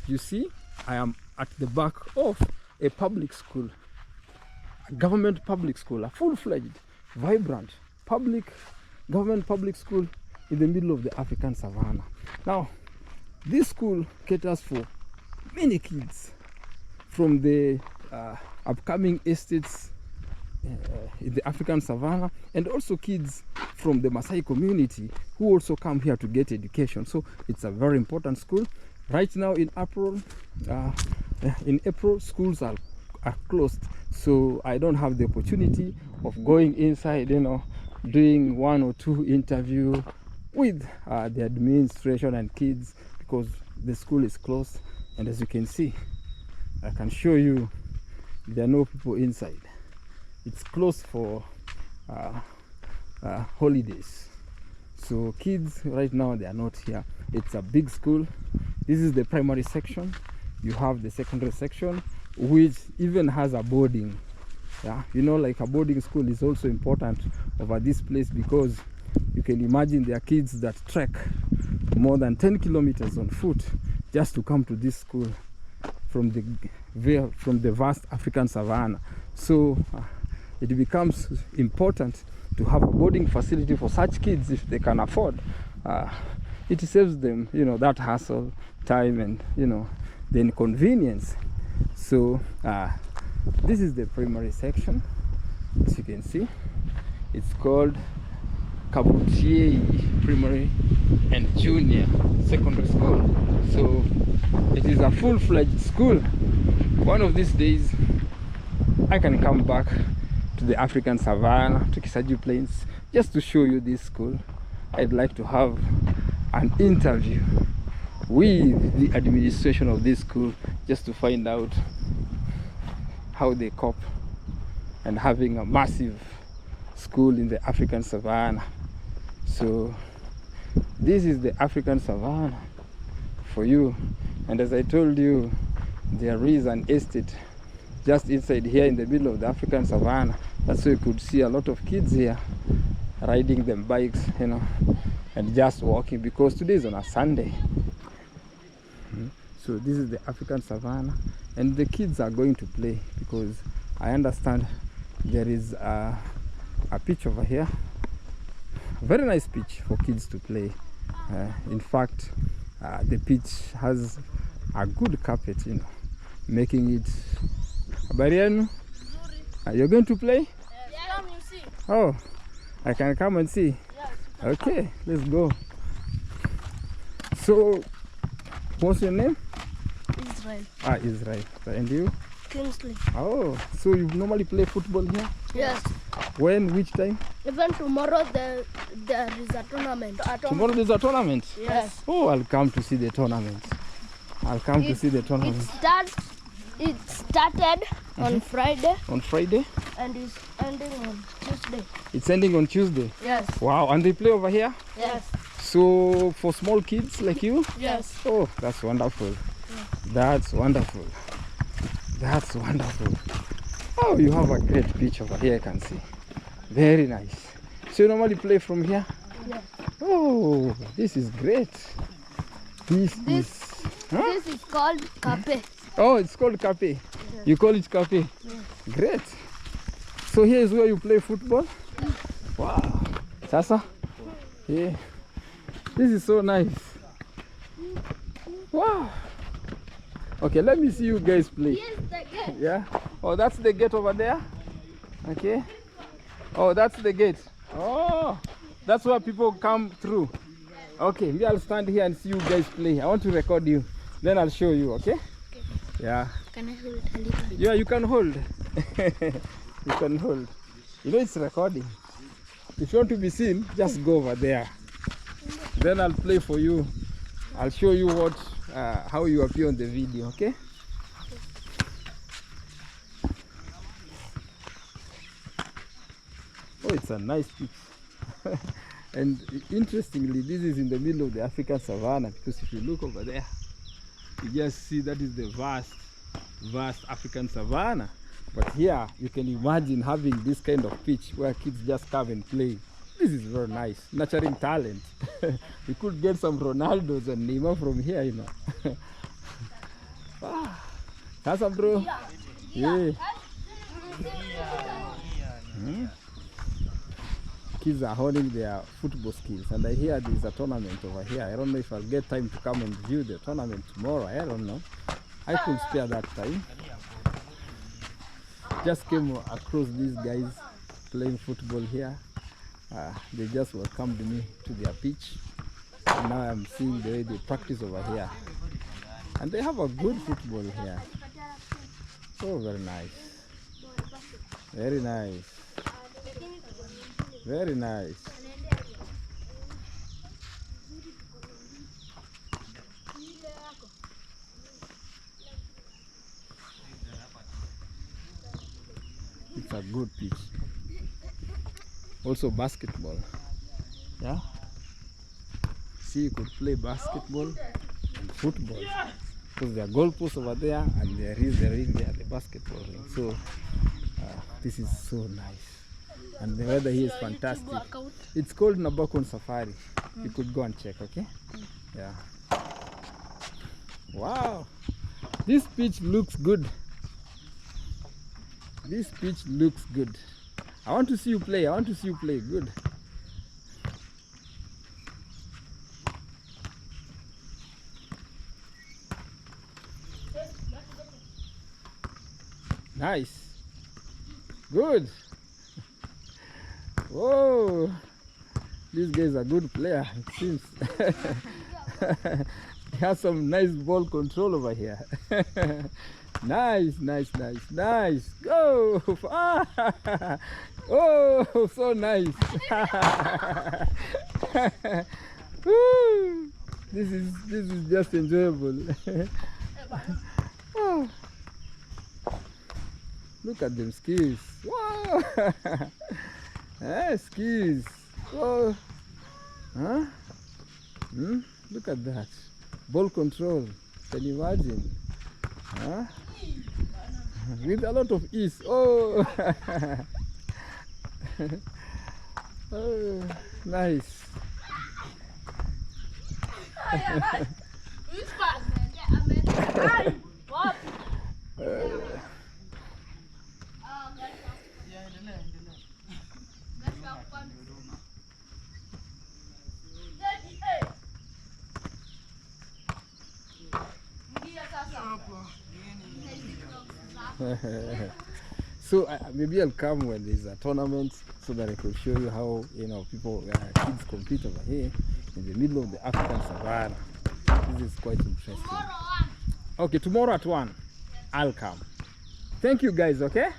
you see, I am at the back of a public school, a government public school, a full-fledged, vibrant government public school in the middle of the African savannah. Now, this school caters for many kids from the upcoming estates in the African savannah, and also kids from the Maasai community who also come here to get education. So it's a very important school. Right now in April, schools are closed, so I don't have the opportunity of going inside, doing 1 or 2 interviews with the administration and kids, because the school is closed. And as you can see, I can show you there are no people inside. It's closed for holidays, so kids right now, they are not here. It's a big school. This is the primary section. You have the secondary section, which even has a boarding. Like a boarding school is also important over this place, because you can imagine there are kids that trek more than 10 kilometers on foot just to come to this school from the vast African savannah. So it becomes important to have a boarding facility for such kids if they can afford. It saves them, that hassle, time, and the inconvenience. So this is the primary section. As you can see, it's called Kabutiei Primary and Junior Secondary School. So it is a full-fledged school. One of these days I can come back to the African savannah, to Kisaju Plains, just to show you this school. I'd like to have an interview with the administration of this school, just to find out how they cope and having a massive school in the African savannah. So this is the African savannah for you, and as I told you, there is an estate just inside here in the middle of the African savannah. That's why you could see a lot of kids here riding them bikes, and just walking, because today is on a Sunday. So this is the African savannah, and the kids are going to play, because I understand there is a pitch over here, a very nice pitch for kids to play. In fact, the pitch has a good carpet, making it. Barianu, you're going to play? Yeah, come you see. Oh, I can come and see. Yes. Okay, let's go. So, what's your name? Israel. Israel. And you? Kingsley. Oh, so you normally play football here? Yes. When? Which time? Even tomorrow there is a tournament. Tomorrow there's a tournament? Yes. Oh, I'll come to see the tournament. It started on Friday. On Friday? And it's ending on Tuesday. It's ending on Tuesday? Yes. Wow, and they play over here? Yes. So, for small kids like you? Yes. Oh, that's wonderful. Yes. That's wonderful. That's wonderful. Oh, you have a great pitch over here, I can see. Very nice. So you normally play from here? Yes. Oh, this is great. This is called Kape. Oh, it's called Kape. Yes. You call it Kape? Yes. Great. So here is where you play football? Yes. Wow. Sasa? Yeah. This is so nice. Wow. Okay, let me see you guys play. Here's the gate. Yeah. Oh, that's the gate over there. Okay. Oh, that's the gate. Oh, that's where people come through. Okay, me, I'll stand here and see you guys play. I want to record you. Then I'll show you, okay? Yeah. Can I hold a little bit? Yeah, you can hold. You can hold. It's recording. If you want to be seen, just go over there. Then I'll play for you. I'll show you how you appear on the video, okay? Oh, it's a nice picture. And interestingly, this is in the middle of the African savannah, because if you look over there, you just see that is the vast African savannah. But here, you can imagine having this kind of pitch where kids just come and play. This is very nice, nurturing talent. We could get some Ronaldos and Neymar from here, Sasa bro. Yeah. Kids are holding their football skills, and I hear there is a tournament over here. I don't know if I'll get time to come and view the tournament tomorrow. I don't know. I could spare that time. Just came across these guys playing football here. They just welcomed me to their pitch. And now I'm seeing the way they practice over here. And they have a good football here. Oh, very nice. Very nice. Very nice. It's a good pitch. Also basketball. Yeah. See, you could play basketball and football. Because there are goalposts over there and there is the ring there, the basketball ring. So this is so nice. And the weather here is fantastic. It's called Nabakwe Safari. You could go and check, okay? Yeah. Wow. This pitch looks good. This pitch looks good. I want to see you play. I want to see you play. Good. Nice. Good. Whoa. This guy is a good player, it seems. He has some nice ball control over here. Nice, nice, nice, nice. Go! Oh, so nice. Woo. This is just enjoyable. Oh. Look at them skills. Wow. Skills. Oh. Huh? Look at that. Ball control. Can you imagine? Huh? With a lot of ease. Oh. Oh, nice. So maybe I'll come when there's a tournament so that I could show you how, you know, people, kids compete over here in the middle of the African savannah. This is quite interesting. Okay, tomorrow at 1, I'll come. Thank you guys, okay?